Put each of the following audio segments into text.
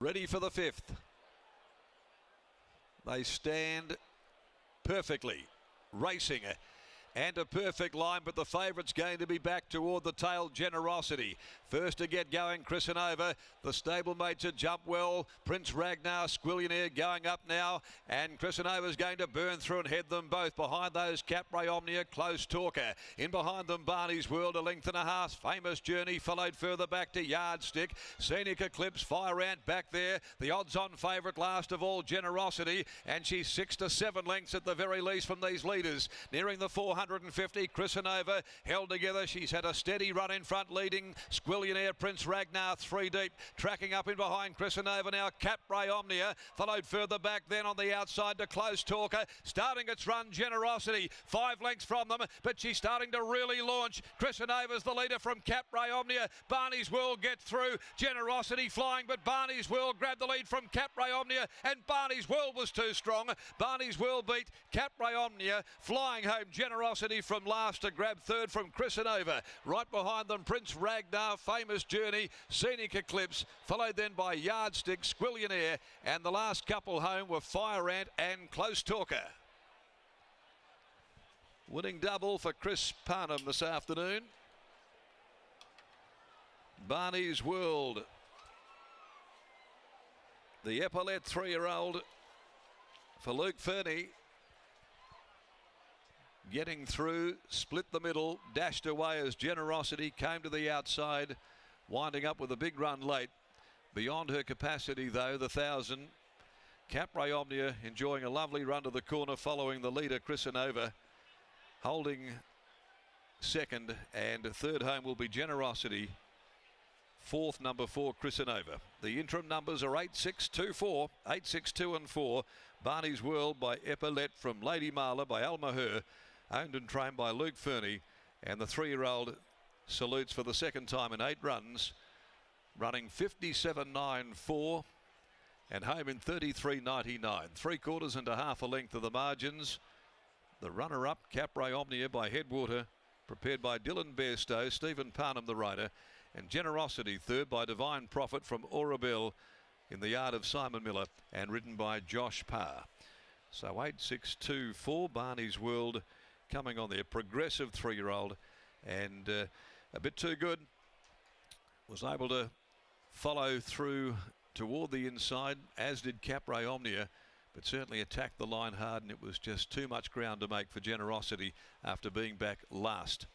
Ready for the fifth. They stand perfectly, racing and a perfect line, but the favourite's going to be back toward the tail, Generosity. First to get going, Chrisanova. The stablemates are Jump Well, Prince Ragnar, Squillionaire going up now, and Chrisanova's going to burn through and head them both. Behind those, Capray Omnia, Close Talker. In behind them, Barney's World, a length and a half. Famous Journey followed further back to Yardstick. Scenic Eclipse, Fire Ant back there. The odds-on favourite last of all, Generosity, and she's 6 to 7 lengths at the very least from these leaders. Nearing the 450, Chrisanova held together. She's had a steady run in front, leading Squillionaire, Prince Ragnar 3 deep. Tracking up in behind Chrisanova now, Capray Omnia. Followed further back then on the outside to Close Talker. Starting its run, Generosity. 5 lengths from them, but she's starting to really launch. Chrisanova's the leader from Capray Omnia. Barney's World gets through. Generosity flying, but Barney's World grabbed the lead from Capray Omnia, and Barney's World was too strong. Barney's World beat Capray Omnia, flying home Generosity from last to grab third from Chrisanova. Right behind them, Prince Ragnar, Famous Journey, Scenic Eclipse, followed then by Yardstick, Squillionaire, and the last couple home were Fire Ant and Close Talker. Winning double for Chris Parnham this afternoon. Barney's World, the epaulette 3-year-old for Luke Fernie, getting through, split the middle, dashed away as Generosity came to the outside, winding up with a big run late. Beyond her capacity though, the 1,000. Capray Omnia enjoying a lovely run to the corner, following the leader Chrisanova, holding second, and third home will be Generosity. Fourth, number 4, Chrisanova. The interim numbers are 8, 6, 2, 4, 8, 6, 2 and 4. Barney's World by Epaulette from Lady Marla by Alma Her, owned and trained by Luke Fernie, and the 3-year-old Salutes for the second time in 8 runs, running 57.94 and home in 33.99. 3/4 and a half a length of the margins. The runner-up, Capray Omnia by Headwater, prepared by Dylan Bairstow, Stephen Parnham the rider, and Generosity third by Divine Prophet from Aurabelle in the yard of Simon Miller, and ridden by Josh Parr. So 8, 6, 2, 4, Barney's World coming on there. Progressive 3-year-old, and a bit too good. Was able to follow through toward the inside, as did Capray Omnia, but certainly attacked the line hard, and it was just too much ground to make for Generosity after being back last.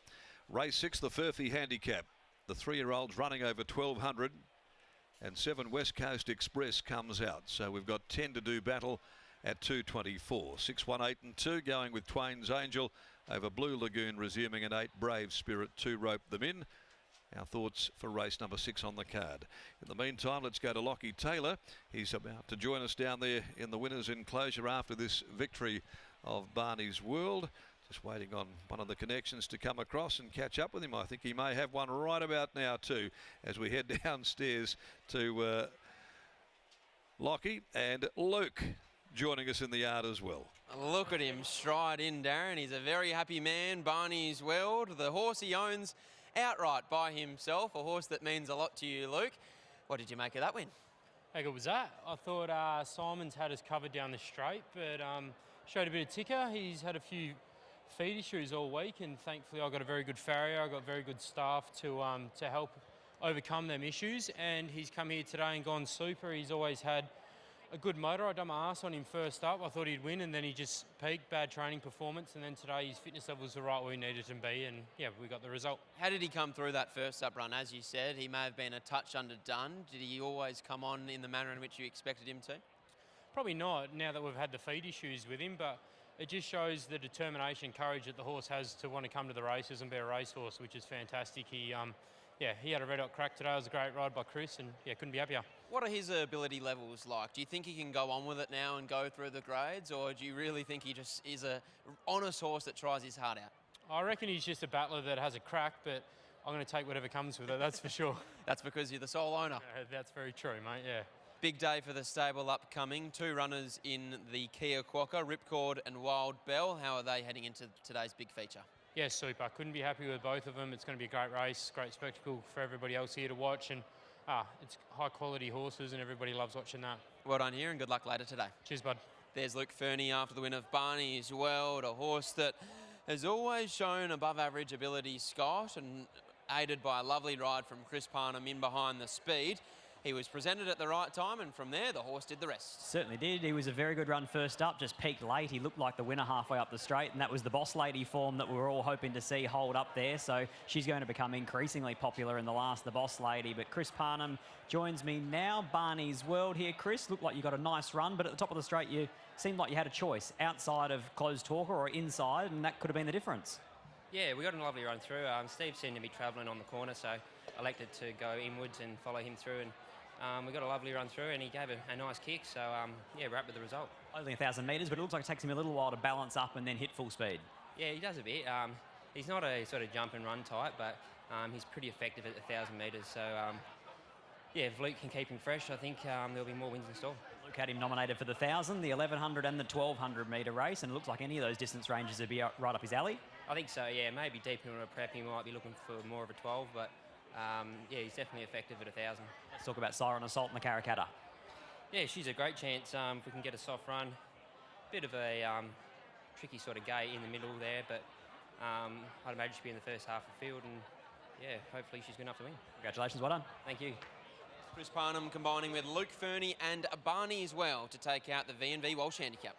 Race 6, the Furphy Handicap. The 3-year-olds running over 1,200, and 7 West Coast Express comes out. So we've got 10 to do battle at 2:24. 6, 1, 8 and 2 going with Twain's Angel over Blue Lagoon, resuming an 8 Brave Spirit to rope them in. Our thoughts for race number 6 on the card. In the meantime, let's go to Lockie Taylor. He's about to join us down there in the winner's enclosure after this victory of Barney's World. Just waiting on one of the connections to come across and catch up with him. I think he may have one right about now too, as we head downstairs to Lockie, and Luke joining us in the yard as well. Look at him stride in, Darren. He's a very happy man. Barney's World, the horse he owns outright by himself, a horse that means a lot to you, Luke. What did you make of that win? How good was that? I thought Simon's had us covered down the straight, but showed a bit of ticker. He's had a few feed issues all week, and thankfully I got a very good farrier. I got very good staff to help overcome them issues, and he's come here today and gone super. He's always had a good motor. I done my arse on him first up. I thought he'd win, and then he just peaked, bad training performance, and then today his fitness levels were right where he needed to be, and yeah, we got the result. How did he come through that first up run? As you said, he may have been a touch underdone. Did he always come on in the manner in which you expected him to? Probably not, now that we've had the feed issues with him, but it just shows the determination, courage that the horse has to want to come to the races and be a racehorse, which is fantastic. He had a red hot crack today. It was a great ride by Chris, and yeah, couldn't be happier. What are his ability levels like? Do you think he can go on with it now and go through the grades, or do you really think he just is a honest horse that tries his heart out? I reckon he's just a battler that has a crack, but I'm going to take whatever comes with it, that's for sure. That's because you're the sole owner. That's very true, mate, yeah. Big day for the stable upcoming. 2 runners in the Kia Quokka, Ripcord and Wild Bell. How are they heading into today's big feature? Yeah, super. Couldn't be happy with both of them. It's going to be a great race, great spectacle for everybody else here to watch, and It's high quality horses and everybody loves watching that. Well done here and good luck later today. Cheers, bud. There's Luke Fernie after the win of Barney's World, a horse that has always shown above average ability, Scott, and aided by a lovely ride from Chris Parnham in behind the speed. He was presented at the right time, and from there, the horse did the rest. Certainly did. He was a very good run first up, just peaked late. He looked like the winner halfway up the straight, and that was the Boss Lady form that we were all hoping to see hold up there. So she's going to become increasingly popular in the last, the Boss Lady. But Chris Parnham joins me now. Barney's World here. Chris, looked like you got a nice run, but at the top of the straight, you seemed like you had a choice outside of Closed Talker or inside, and that could have been the difference. Yeah, we got a lovely run through. Steve seemed to be travelling on the corner, so I elected to go inwards and follow him through. And we got a lovely run through, and he gave a nice kick. So, yeah, we're happy with the result. Only 1,000 metres, but it looks like it takes him a little while to balance up and then hit full speed. Yeah, he does a bit. He's not a sort of jump and run type, but he's pretty effective at 1,000 metres. So, yeah, if Luke can keep him fresh, I think there'll be more wins in store. Luke had him nominated for the 1,000, the 1,100 and the 1,200 metre race, and it looks like any of those distance ranges would be right up his alley. I think so, yeah. Maybe deeper in a prep, he might be looking for more of a 12, but yeah, he's definitely effective at 1,000. Let's talk about Siren Assault and the Karrakatta. Yeah, she's a great chance if we can get a soft run. Bit of a tricky sort of gate in the middle there, but I'd imagine she'll be in the first half of the field, and yeah, hopefully she's good enough to win. Congratulations, well done. Thank you. Chris Parnham combining with Luke Fernie and Barney as well to take out the V&V Walsh Handicap.